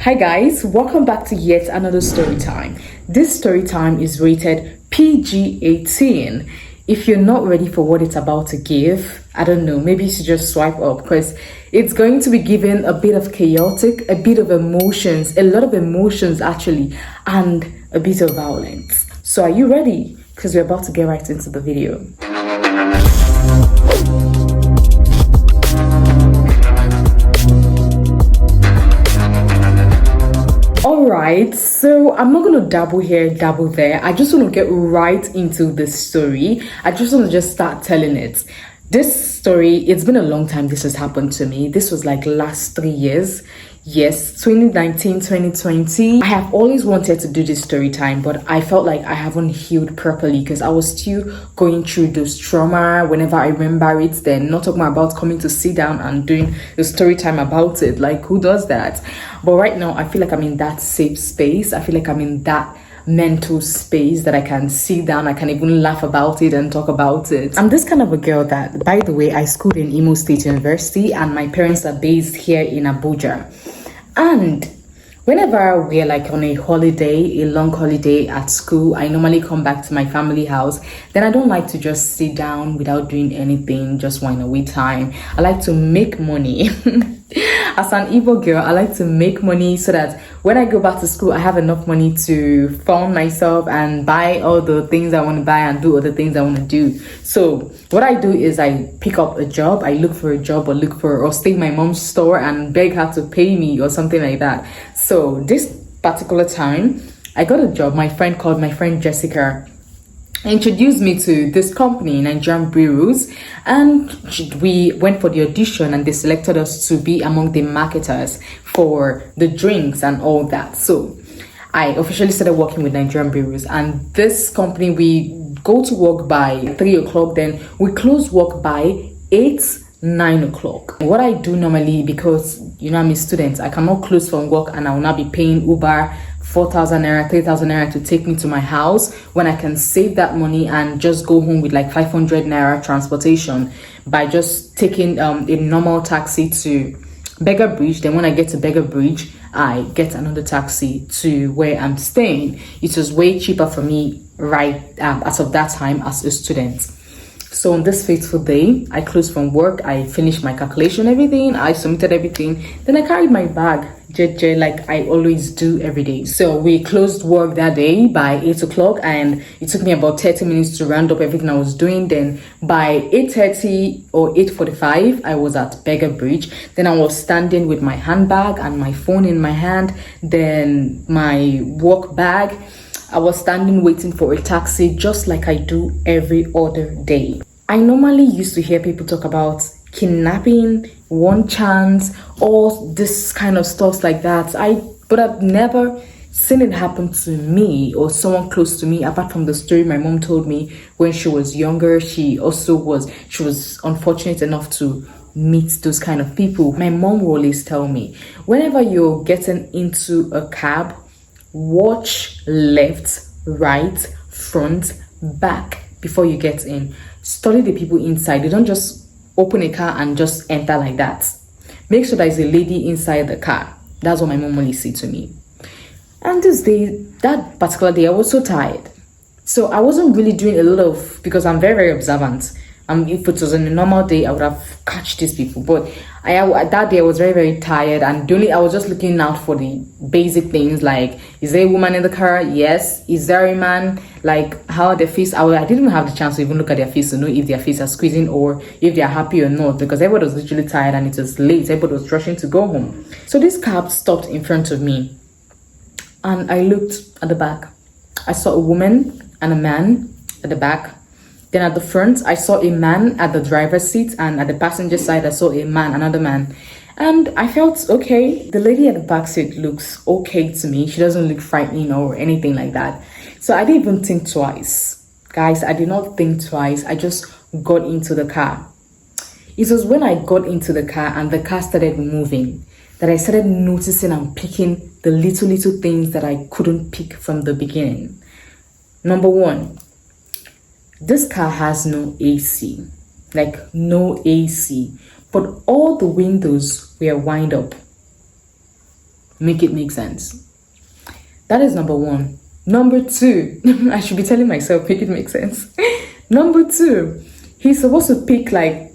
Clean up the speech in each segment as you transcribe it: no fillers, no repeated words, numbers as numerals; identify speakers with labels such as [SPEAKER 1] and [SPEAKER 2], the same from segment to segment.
[SPEAKER 1] Hi guys, welcome back to yet another story time. This story time is rated PG-18. If you're not ready for what it's about to give, I don't know, maybe you should just swipe up because it's going to be given a bit of chaotic, a bit of emotions, a lot of emotions actually, and a bit of violence. So are you ready? Because we're about to get right into the video. Alright, so I'm not gonna dabble here, dabble there. I just want to get right into this story. I just want to just start telling it. This story, it's been a long time this has happened to me. This was like last 3 years. Yes, 2019, 2020. I have always wanted to do this story time, but I felt like I haven't healed properly because I was still going through those trauma. Whenever I remember it, then not talking about coming to sit down and doing the story time about it. Like, who does that? But right now, I feel like I'm in that safe space. I feel like I'm in that mental space that I can sit down, I can even laugh about it and talk about it. I'm this kind of a girl that, by the way, I schooled in Imo State University and my parents are based here in Abuja. And whenever we're like on a holiday, a long holiday at school, I normally come back to my family house. Then I don't like to just sit down without doing anything, just while away time. I like to make money. As an Igbo girl, I like to make money so that when I go back to school, I have enough money to fund myself and buy all the things I want to buy and do all the things I want to do. So what I do is I pick up a job, I look for a job or stay in my mom's store and beg her to pay me or something like that. So this particular time, I got a job. My friend Jessica introduced me to this company, Nigerian Brews, and we went for the audition and they selected us to be among the marketers for the drinks and all that. So I officially started working with Nigerian Brews, and this company, we go to work by 3 o'clock, then we close work by 9 o'clock. What I do normally, because I'm a student, I cannot close from work and I will not be paying Uber 4,000 naira, 3,000 naira to take me to my house when I can save that money and just go home with like 500 naira transportation by just taking a normal taxi to Beggar Bridge. Then when I get to Beggar Bridge, I get another taxi to where I'm staying. It was way cheaper for me as of that time as a student. So on this fateful day, I closed from work, I finished my calculation, everything, I submitted everything, then I carried my bag, like I always do every day. So we closed work that day by 8 o'clock and it took me about 30 minutes to round up everything I was doing. Then by 8:30 or 8:45, I was at Beggar Bridge. Then I was standing with my handbag and my phone in my hand, then my work bag. I was standing waiting for a taxi just like I do every other day. I normally used to hear people talk about kidnapping, one chance, all this kind of stuff like that. But I've never seen it happen to me or someone close to me, apart from the story my mom told me when she was younger. She was unfortunate enough to meet those kind of people. My mom will always tell me, whenever you're getting into a cab, watch left, right, front, back before you get in. Study the people inside. They don't just open a car and just enter like that. Make sure there's a lady inside the car. That's what my mom always said to me. And that particular day, I was so tired. So I wasn't really doing a lot of, because I'm very, very observant. If it was on a normal day, I would have catch these people. But that day I was very, very tired, and I was just looking out for the basic things like, is there a woman in the car? Yes. Is there a man? Like, how are their face? I didn't even have the chance to even look at their face to know if their face are squeezing or if they are happy or not, because everybody was literally tired and it was late. Everybody was rushing to go home. So this cab stopped in front of me, and I looked at the back. I saw a woman and a man at the back. Then at the front, I saw a man at the driver's seat, and at the passenger side, I saw another man. And I felt okay. The lady at the back seat looks okay to me. She doesn't look frightening or anything like that. So I didn't even think twice. Guys, I did not think twice. I just got into the car. It was when I got into the car and the car started moving that I started noticing and picking the little things that I couldn't pick from the beginning. Number one, this car has no AC, like no AC, but all the windows were wind up. Make it make sense. That is number one. Number two, I should be telling myself, make it make sense. Number two, he's supposed to pick like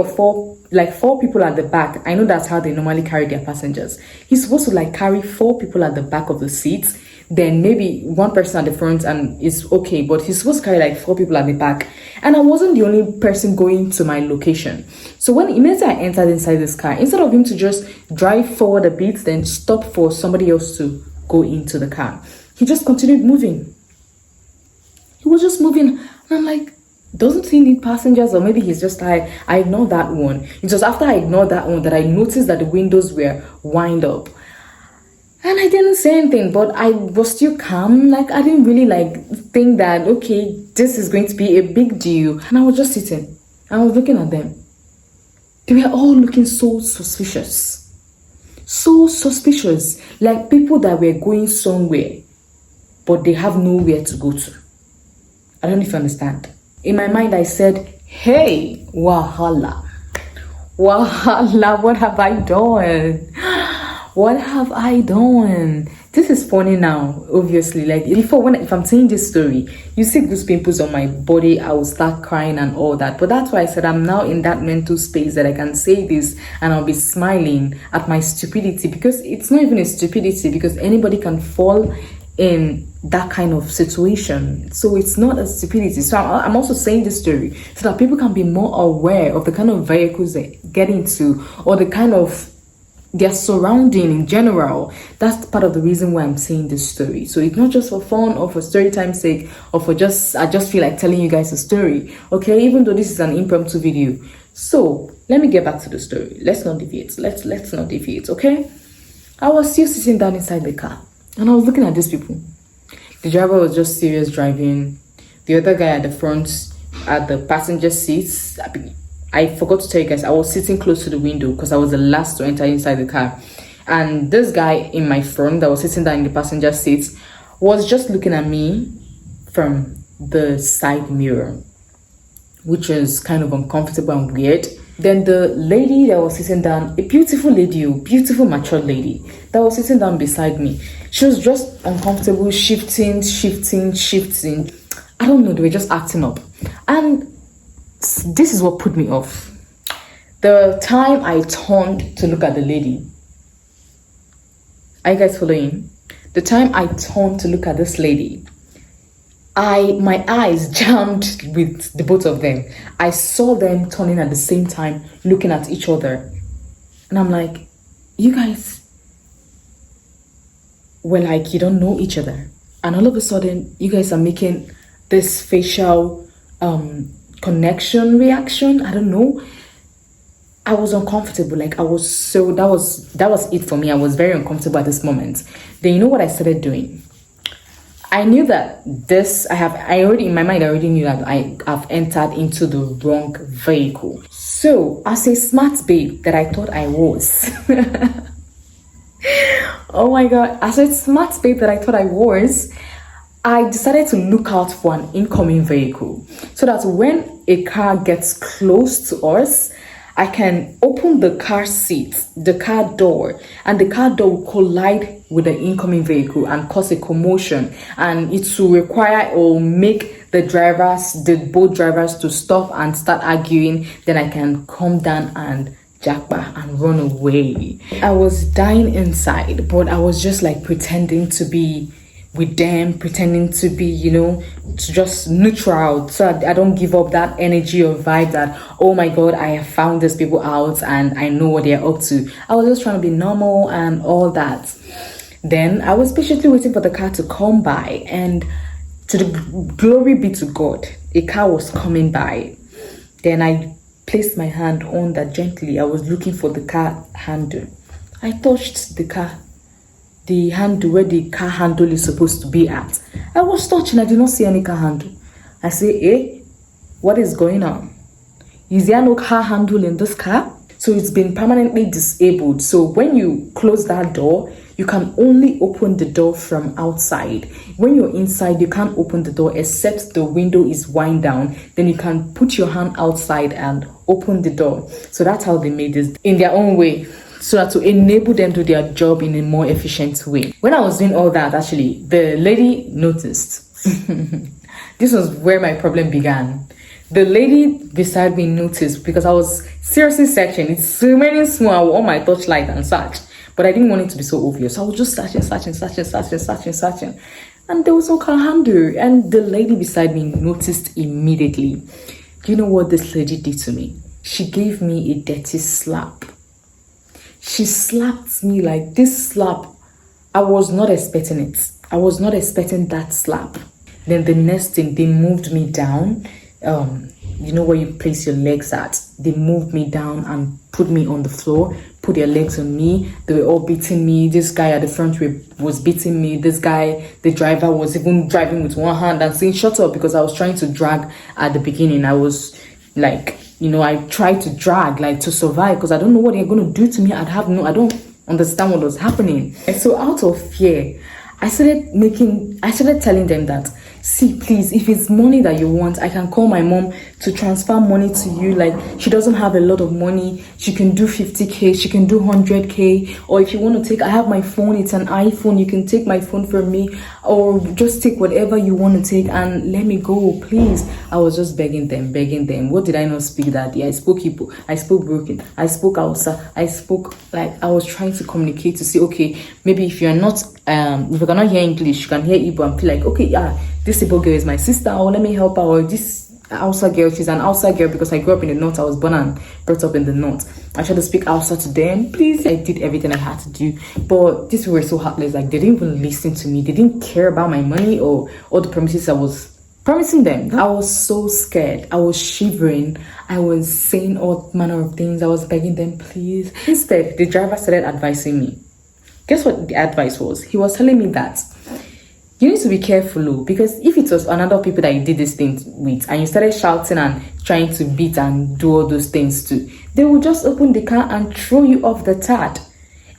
[SPEAKER 1] four people at the back. I know that's how they normally carry their passengers. He's supposed to like carry 4 people at the back of the seats, then maybe one person at the front, and it's okay, but he's supposed to carry like 4 people at the back. And I wasn't the only person going to my location. So when immediately I entered inside this car, instead of him to just drive forward a bit, then stop for somebody else to go into the car, he just continued moving. He was just moving, and I'm like, doesn't he need passengers? Or maybe he's just tired. I ignored that one. It was after I ignored that one that I noticed that the windows were wind up. And I didn't say anything, but I was still calm. Like, I didn't really like think that, okay, this is going to be a big deal. And I was just sitting. I was looking at them. They were all looking so suspicious. So suspicious. Like people that were going somewhere, but they have nowhere to go to. I don't know if you understand. In my mind, I said, hey, wahala. Wahala, what have I done? What have I done? This is funny now, obviously. Like before, if I'm saying this story, you see goose pimples on my body, I will start crying and all that. But that's why I said I'm now in that mental space that I can say this and I'll be smiling at my stupidity, because it's not even a stupidity, because anybody can fall in that kind of situation. So it's not a stupidity. So I'm also saying this story so that people can be more aware of the kind of vehicles they get into, or the kind of their surrounding in general. That's part of the reason why I'm saying this story. So it's not just for fun or for story time's sake, or for I just feel like telling you guys a story, okay? Even though this is an impromptu video. So let me get back to the story. Let's not deviate. Let's not deviate, okay? I was still sitting down inside the car, and I was looking at these people. The driver was just serious driving. The other guy at the front, at the passenger seats, I forgot to tell you guys, I was sitting close to the window because I was the last to enter inside the car. And this guy in my front that was sitting down in the passenger seat was just looking at me from the side mirror, which was kind of uncomfortable and weird. Then the lady that was sitting down, a beautiful lady, a beautiful mature lady that was sitting down beside me, she was just uncomfortable, shifting. I don't know, they were just acting up. And this is what put me off. The time I turned to look at the lady, are you guys following? The time I turned to look at this lady, my eyes jammed with the both of them. I saw them turning at the same time, looking at each other. And I'm like, you guys were like, you don't know each other. And all of a sudden, you guys are making this facial connection reaction. I don't know. I was uncomfortable. Like that was it for me. I was very uncomfortable at this moment. Then you know what I started doing? I knew that I already knew that I have entered into the wrong vehicle. So as a smart babe that I thought I was, oh my God, as a smart babe that I thought I was, I decided to look out for an incoming vehicle so that when a car gets close to us, I can open the car seat, the car door, and the car door will collide with the incoming vehicle and cause a commotion. And it will require or make both drivers to stop and start arguing. Then I can come down and jackpot and run away. I was dying inside, but I was just like pretending to be with them, pretending to be, to just neutral, so I don't give up that energy or vibe that, oh my God, I have found these people out and I know what they're up to. I was just trying to be normal and all that. Then I was patiently waiting for the car to come by, and to the glory be to God, a car was coming by. Then I placed my hand on that gently. I was looking for the car handle. I touched the handle where the car handle is supposed to be at. I was touching, I did not see any car handle. I say, what is going on? Is there no car handle in this car? So it's been permanently disabled. So when you close that door, you can only open the door from outside. When you're inside, you can't open the door except the window is wind down. Then you can put your hand outside and open the door. So that's how they made this in their own way so that to enable them to do their job in a more efficient way. When I was doing all that, actually, the lady noticed. This was where my problem began. The lady beside me noticed because I was seriously searching. It's so many small on my torchlight and such, but I didn't want it to be so obvious. So I was just searching. And there was no car handle. And the lady beside me noticed immediately. Do you know what this lady did to me? She gave me a dirty slap. She slapped me like this slap. I was not expecting it. I was not expecting that slap. Then the next thing, they moved me down. You know where you place your legs at? They moved me down and put me on the floor, put their legs on me. They were all beating me. This guy at the front was beating me. This guy, the driver, was even driving with one hand and saying, shut up, because I was trying to drag at the beginning. I was like, I tried to drag, like, to survive, because I don't know what they're going to do to me. I don't understand what was happening. And so out of fear, I started telling them that, see, please, if it's money that you want, I can call my mom to transfer money to you. Like, she doesn't have a lot of money. She can do 50K, she can do 100K. Or if you want to take, I have my phone, it's an iPhone, you can take my phone from me, or just take whatever you want to take and let me go, please. I was just begging them. What did I not speak that day? I spoke Igbo, I spoke broken, I spoke Hausa, I was trying to communicate to say, okay, maybe if you're not, if you cannot hear English, you can hear Igbo and feel like, okay, yeah, this Igbo girl is my sister, or let me help her, or this Hausa girl, she's an Hausa girl because I grew up in the north. I was born and brought up in the north. I tried to speak Hausa to them. Please, I did everything I had to do, but these were so heartless. Like, they didn't even listen to me. They didn't care about my money or all the promises I was promising them. I was so scared. I was shivering. I was saying all manner of things. I was begging them, please. Instead, the driver started advising me. Guess what the advice was? He was telling me that you need to be careful, because if it was another people that you did this thing with and you started shouting and trying to beat and do all those things too, they will just open the car and throw you off the third,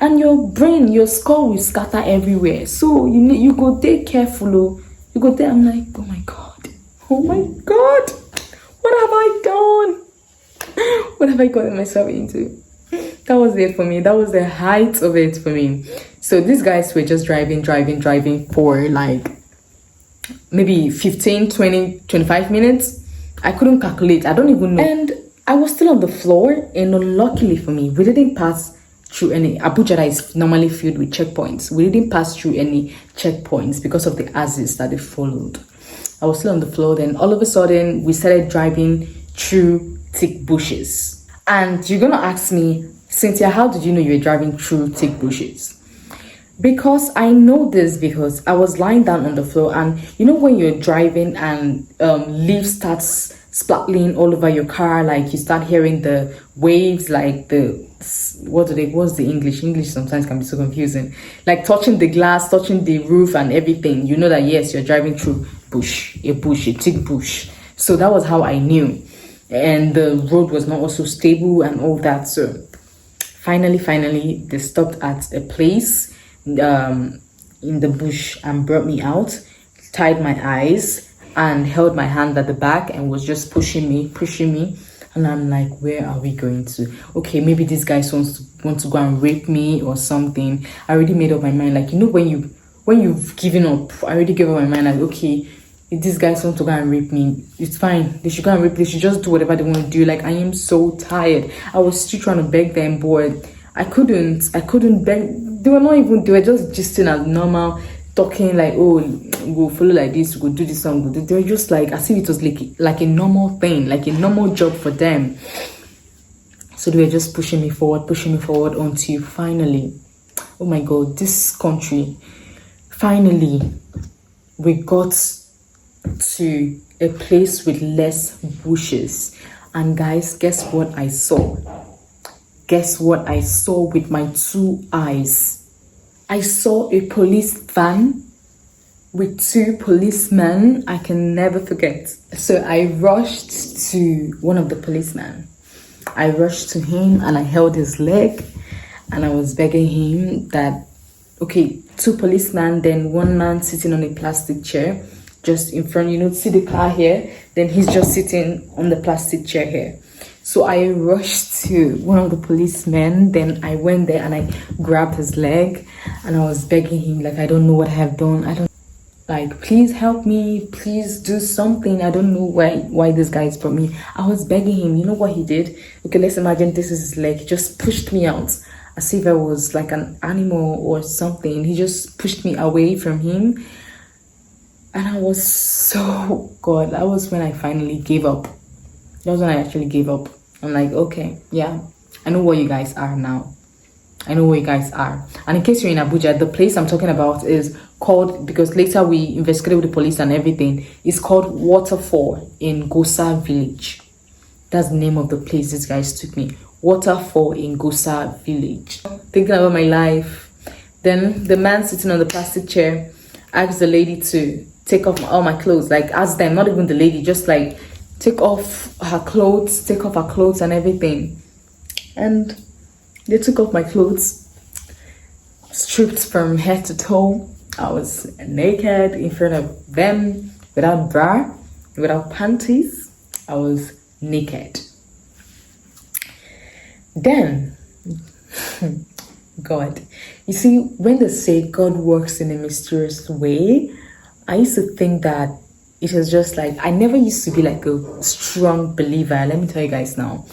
[SPEAKER 1] and your skull will scatter everywhere. So you go there careful. You go there. I'm like, oh my god, what have I done? What have I gotten myself into? That was it for me. That was the height of it for me. So these guys were just driving for like maybe 15, 20, 25 minutes. I couldn't calculate. I don't even know. And I was still on the floor, and luckily for me, we didn't pass through any. Abuja is normally filled with checkpoints. We didn't pass through any checkpoints because of the axis that they followed. I was still on the floor. Then all of a sudden, we started driving through thick bushes. And you're gonna ask me, Cynthia, how did you know you were driving through thick bushes? Because I know this because I was lying down on the floor, and when you're driving and leaves starts splattering all over your car, like you start hearing the waves, like what's the English sometimes can be so confusing, like touching the glass, touching the roof and everything. You know that yes, you're driving through a thick bush. So that was how I knew. And the road was not also stable and all that. So finally they stopped at a place in the bush and brought me out, tied my eyes and held my hand at the back and was just pushing me. And I'm like, where are we going to? Okay, maybe these guys want to go and rape me or something. I already made up my mind. Like, when you've given up, I already gave up my mind. Like, okay, if these guys want to go and rape me, it's fine. They should go and rape me. They should just do whatever they want to do. Like, I am so tired. I was still trying to beg them, but I couldn't beg. They were just gisting as normal, talking like, oh, we'll follow like this, we'll do this song. They were just like, as if it was like a normal thing, like a normal job for them. So they were just pushing me forward until finally, oh my God, this country, finally, we got to a place with less bushes. And guys, guess what I saw? Guess what I saw with my 2 eyes? I saw a police van with 2 policemen. I can never forget. So I rushed to one of the policemen. I rushed to him and I held his leg and I was begging him that, okay, 2 policemen, then 1 man sitting on a plastic chair just in front, see the car here? Then he's just sitting on the plastic chair here. So I rushed to one of the policemen. Then I went there and I grabbed his leg and I was begging him, like, I don't know what I have done. I don't, like, please help me, please do something. I don't know why this guy is for me. I was begging him. You know what he did? Okay, let's imagine this is his leg. He just pushed me out as if I was like an animal or something. He just pushed me away from him. And I was so, God, that was when I finally gave up. That was when I actually gave up. I'm like, okay, yeah, I know where you guys are now. I know where you guys are. And in case you're in Abuja, the place I'm talking about is called, because later we investigated with the police and everything, it's called Waterfall in Gosa Village. That's the name of the place these guys took me. Waterfall in Gosa Village. Thinking about my life. Then the man sitting on the plastic chair asked the lady to take off all my clothes. Like, ask them, not even the lady, just like take off her clothes and everything. And they took off my clothes, stripped from head to toe. I was naked in front of them, without bra, without panties. I was naked. Then, God, you see, when they say God works in a mysterious way, I used to think that it was just like, I never used to be like a strong believer. Let me tell you guys now.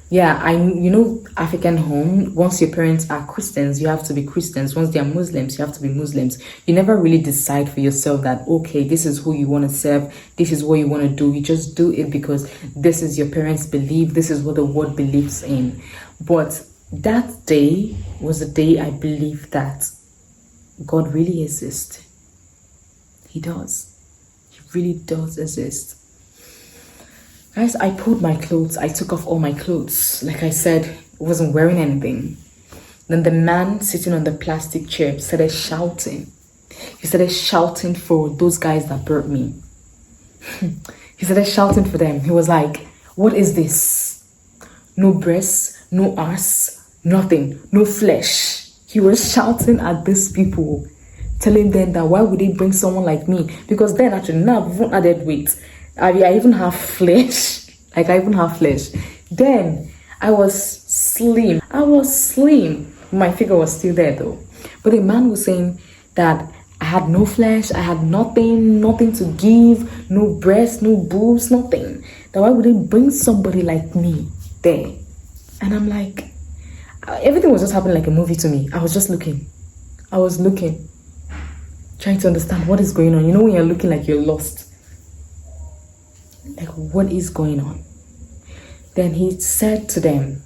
[SPEAKER 1] Yeah, you know, African home, once your parents are Christians, you have to be Christians. Once they are Muslims, you have to be Muslims. You never really decide for yourself that, okay, this is who you want to serve. This is what you want to do. You just do it because this is your parents' belief. This is what the world believes in. But that day was the day I believed that God really exists. He does. He really does exist. Guys, I pulled my clothes. I took off all my clothes. Like I said, I wasn't wearing anything. Then the man sitting on the plastic chair started shouting. He started shouting for those guys that brought me. He started shouting for them. He was like, what is this? No breasts, no ass, nothing, no flesh. He was shouting at these people, telling them that why would they bring someone like me? Because then actually now I've even added weight. I even have flesh. Like, I even have flesh. Then I was slim. My figure was still there though. But the man was saying that I had no flesh, I had nothing to give, no breasts, no boobs, nothing. That why would they bring somebody like me there? And I'm like, everything was just happening like a movie to me. I was just looking. Trying to understand what is going on. You know when you're looking like you're lost. Like, what is going on? Then he said to them,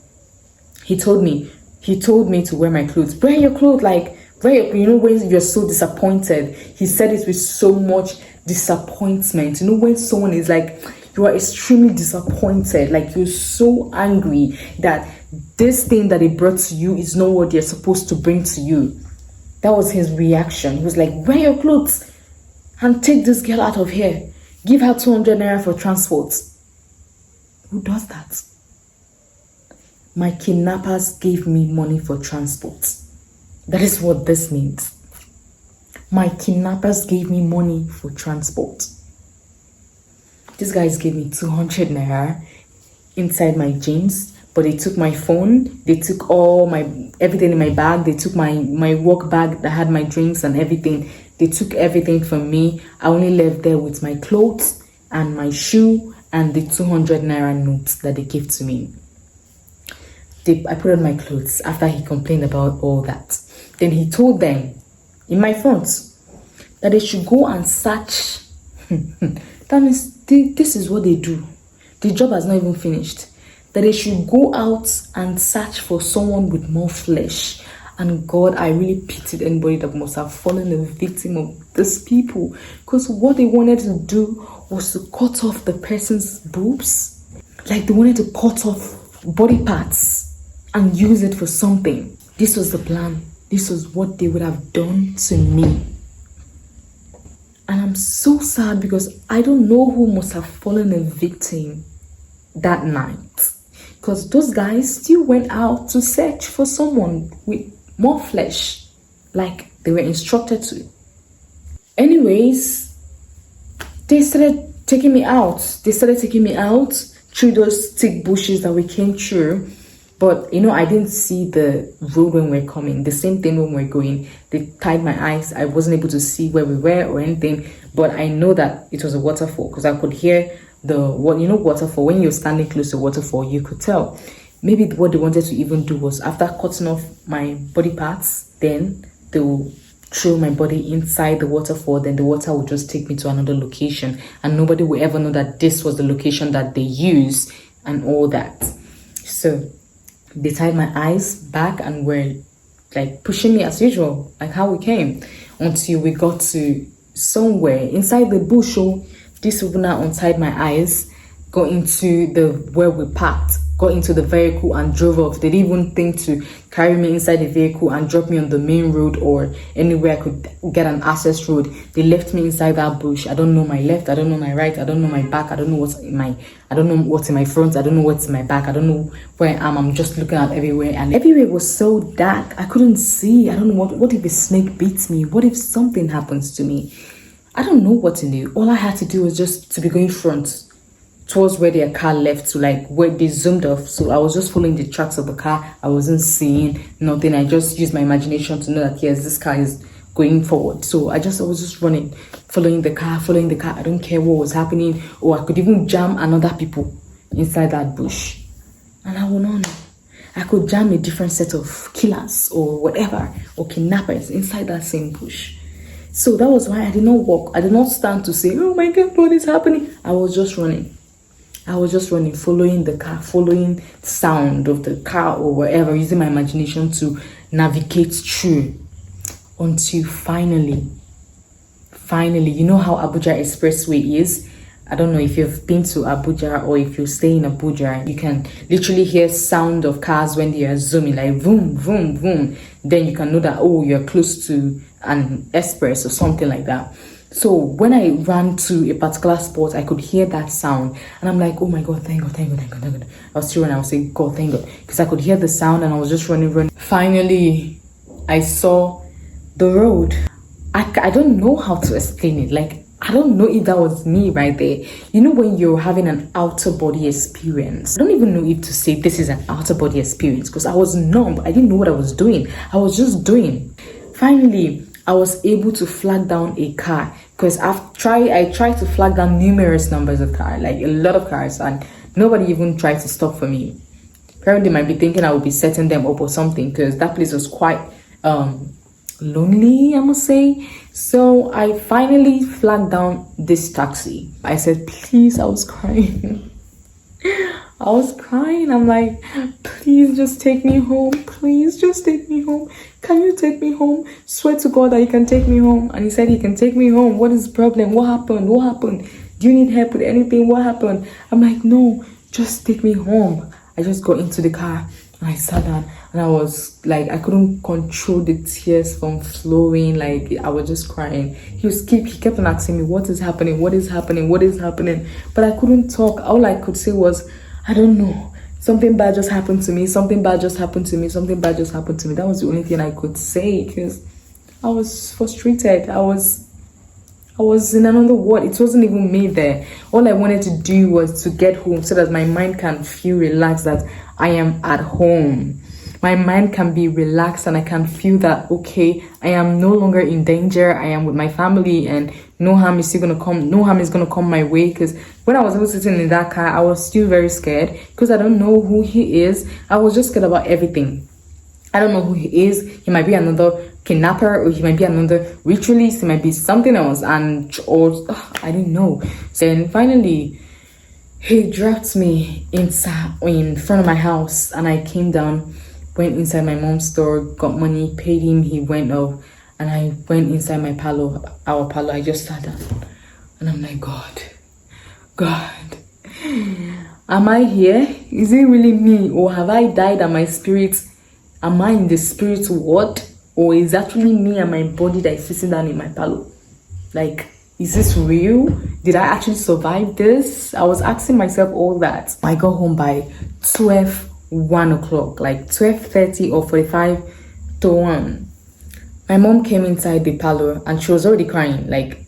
[SPEAKER 1] he told me to wear my clothes. Wear your clothes, like, you know, when you're so disappointed. He said it with so much disappointment. You know, when someone is like, you are extremely disappointed, like you're so angry that this thing that they brought to you is not what they're supposed to bring to you. That was his reaction. He was like, wear your clothes and take this girl out of here. Give her 200 naira for transport. Who does that? My kidnappers gave me money for transport. That is what this means. My kidnappers gave me money for transport. These guys gave me 200 naira inside my jeans, but they took my phone, they took everything in my bag, they took my work bag that had my drinks and everything. They took everything from me. I only left there with my clothes and my shoe and the 200 naira notes that they gave to me. I put on my clothes after he complained about all that. Then he told them in my front that they should go and search. That means this is what they do. The job has not even finished. That they should go out and search for someone with more flesh. And God, I really pitied anybody that must have fallen a victim of these people. Because what they wanted to do was to cut off the person's boobs. Like they wanted to cut off body parts and use it for something. This was the plan. This was what they would have done to me. And I'm so sad because I don't know who must have fallen a victim that night. Because those guys still went out to search for someone with more flesh, like they were instructed to. Anyways, they started taking me out through those thick bushes that we came through. But I didn't see the road when we're coming. The same thing when we're going. They tied my eyes. I wasn't able to see where we were or anything. But I know that it was a waterfall because I could hear waterfall. When you're standing close to waterfall, you could tell. Maybe what they wanted to even do was after cutting off my body parts, then they will throw my body inside the waterfall. Then the water will just take me to another location, and nobody will ever know that this was the location that they used and all that. So they tied my eyes back and were like pushing me as usual, like how we came, until we got to somewhere inside the bush. So this woman untied my eyes, got into where we parked, got into the vehicle and drove off. They didn't even think to carry me inside the vehicle and drop me on the main road or anywhere I could get an access road. They left me inside that bush. I don't know my left, I don't know my right, I don't know my back, I don't know what's in my front, I don't know what's in my back, I don't know where I am. I'm just looking at everywhere, and everywhere was so dark. I couldn't see. I don't know what if a snake beats me? What if something happens to me? I don't know what to do. All I had to do was just to be going front towards where their car left to, like, where they zoomed off. So I was just following the tracks of the car. I wasn't seeing nothing. I just used my imagination to know that yes, this car is going forward. So I was just running, following the car. I don't care what was happening, or I could even jam another people inside that bush, and I will not know. I could jam a different set of killers or whatever, or kidnappers inside that same bush. So that was why I did not walk. I did not stand to say, oh my God, what is happening? I was just running, following the car, following the sound of the car or whatever, using my imagination to navigate through until finally, you know how Abuja Expressway is? I don't know if you've been to Abuja or if you stay in Abuja, you can literally hear sound of cars when they are zooming, like boom, boom, boom. Then you can know that, oh, you're close to an express or something like that. So when I ran to a particular spot, I could hear that sound, and I'm like, oh my God, thank God. I was still running. I was saying, God, thank God, because I could hear the sound, and I was just running. Finally, I saw the road. I don't know how to explain it. Like, I don't know if that was me right there. You know, when you're having an outer body experience. I don't even know if to say this is an outer body experience, because I was numb. I didn't know what I was doing. I was just doing. Finally, I was able to flag down a car, because I tried to flag down numerous numbers of cars, like a lot of cars, and nobody even tried to stop for me. Apparently, they might be thinking I would be setting them up or something, because that place was quite lonely, I must say. So I finally flagged down this taxi. I said, please. I was crying. I'm like, please just take me home. Please just take me home. Can you take me home? Swear to God that you can take me home. And he said he can take me home. What is the problem? What happened? Do you need help with anything? What happened? I'm like, no, just take me home. I just got into the car and I sat down, and I was like, I couldn't control the tears from flowing. Like, I was just crying. He kept on asking me, what is happening? But I couldn't talk. All I could say was, I don't know. Something bad just happened to me. That was the only thing I could say, because I was frustrated. I was in another world. It wasn't even me there. All I wanted to do was to get home so that my mind can feel relaxed that I am at home. My mind can be relaxed and I can feel that, okay, I am no longer in danger. I am with my family and no harm is going to come my way. Because when I was even sitting in that car, I was still very scared because I don't know who he is. I was just scared about everything. I don't know who he is. He might be another kidnapper, or he might be another ritualist. He might be something else, I didn't know. Then finally, he dropped me in front of my house, and I came down, went inside my mom's store, got money, paid him. He went off, and I went inside my our parlor. I just sat down, and I'm like, God, am I here? Is it really me, or have I died and my spirit? Am I in the spirit world, or is actually me and my body that is sitting down in my parlor? Like, is this real? Did I actually survive this? I was asking myself all that. I got home by 1 o'clock, like 12:30 or 45 to 1. My mom came inside the parlor and she was already crying. Like,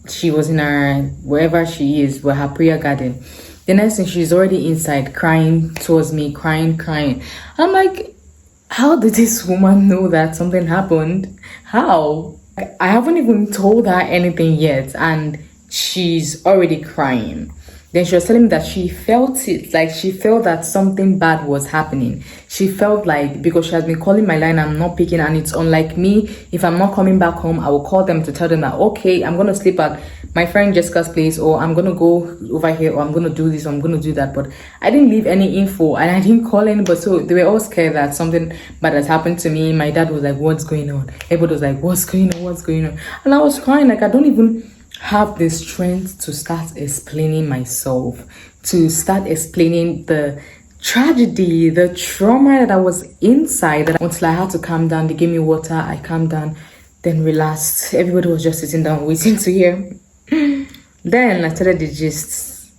[SPEAKER 1] she was in her, wherever she is, where her prayer garden. The next thing, she's already inside crying towards me, crying. I'm like, how did this woman know that something happened? How? I haven't even told her anything yet, and she's already crying. Then she was telling me that she felt it, like she felt that something bad was happening. She felt like, because she has been calling my line, I'm not picking, and it's unlike me. If I'm not coming back home, I will call them to tell them that, okay, I'm gonna sleep at my friend Jessica's place, or I'm gonna go over here, or I'm gonna do this, or I'm gonna do that. But I didn't leave any info, and I didn't call anybody, so they were all scared that something bad has happened to me. My dad was like, what's going on? Everybody was like, what's going on? And I was crying, like I don't even have the strength to start explaining myself, to start explaining the tragedy, the trauma that I was inside, until I had to calm down. They gave me water, I calmed down, then relaxed. Everybody was just sitting down waiting to hear. Then I started the gist.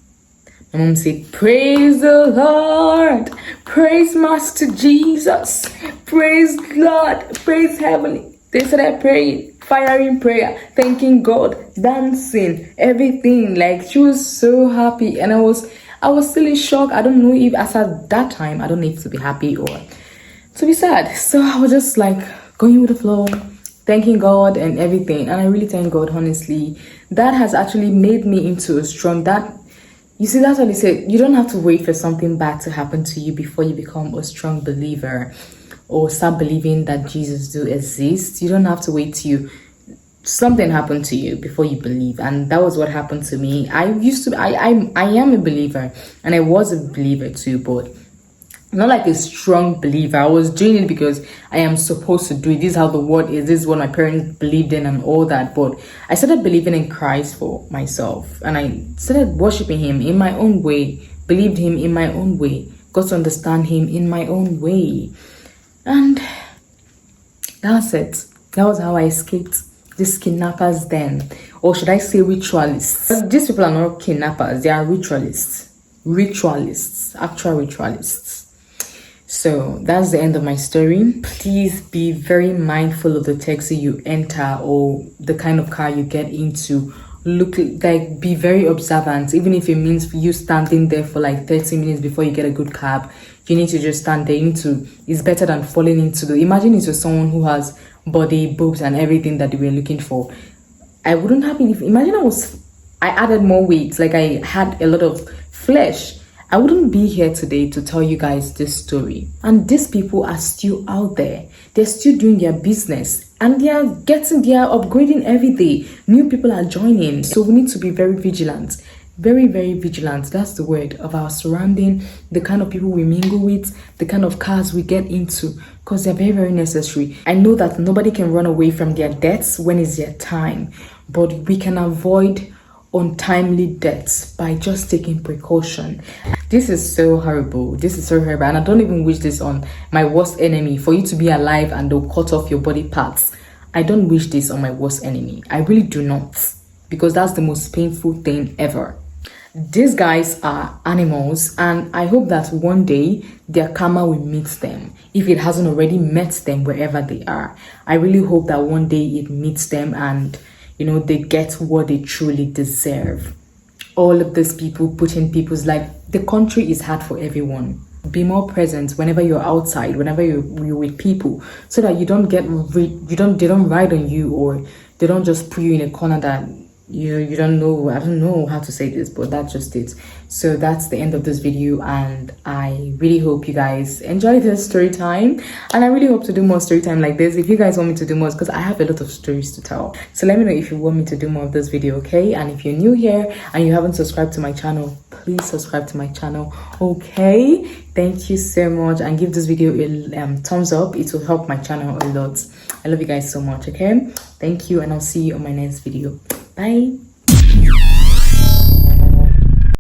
[SPEAKER 1] My mom said, praise the Lord, praise Master Jesus, praise God, praise Heavenly. They started praying, firing prayer, thanking God, dancing, everything. Like, she was so happy, and I was still in shock. I don't know if as at that time, I don't know if to be happy or to be sad. So I was just like going with the flow, thanking God and everything. And I really thank God, honestly. That has actually made me into a strong, you see, that's what they say. You don't have to wait for something bad to happen to you before you become a strong believer, or start believing that Jesus do exist. You don't have to wait till something happened to you before you believe. And that was what happened to me. I am a believer, and I was a believer too, but not like a strong believer. I was doing it because I am supposed to do it. This is how the word is. This is what my parents believed in and all that. But I started believing in Christ for myself, and I started worshiping him in my own way, believed him in my own way, got to understand him in my own way. And that's it. That was how I escaped these kidnappers then. Or should I say ritualists? These people are not kidnappers. They are ritualists. Actual ritualists. So that's the end of my story. Please be very mindful of the taxi you enter or the kind of car you get into. Be very observant, even if it means you standing there for like 30 minutes before you get a good cab. You need to just stand there. It's better than falling into imagine it was someone who has body, boobs, and everything that they were looking for. I wouldn't have been, imagine I added more weight, like I had a lot of flesh. I wouldn't be here today to tell you guys this story. And these people are still out there. They're still doing their business, and they are upgrading every day. New people are joining. So we need to be very vigilant. Very, very vigilant. That's the word, of our surrounding, the kind of people we mingle with, the kind of cars we get into, because they're very, very necessary. I know that nobody can run away from their deaths when it's their time, but we can avoid untimely deaths by just taking precaution. This is so horrible. And I don't even wish this on my worst enemy, for you to be alive and they'll cut off your body parts. I don't wish this on my worst enemy. I really do not, because that's the most painful thing ever. These guys are animals, and I hope that one day their karma will meet them, if it hasn't already met them wherever they are. I really hope that one day it meets them, and they get what they truly deserve. All of these people putting people's life, the country is hard for everyone. Be more present whenever you're outside, whenever you're with people, so that they don't ride on you, or they don't just put you in a corner that you don't know. I don't know how to say this, but that's just it. So that's the end of this video, and I really hope you guys enjoy this story time, and I really hope to do more story time like this. If you guys want me to do more, because I have a lot of stories to tell, so let me know if you want me to do more of this video, okay? And if you're new here and you haven't subscribed to my channel, please subscribe to my channel, okay? Thank you so much, and give this video a thumbs up. It will help my channel a lot. I love you guys so much, okay? Thank you, and I'll see you on my next video. Bye.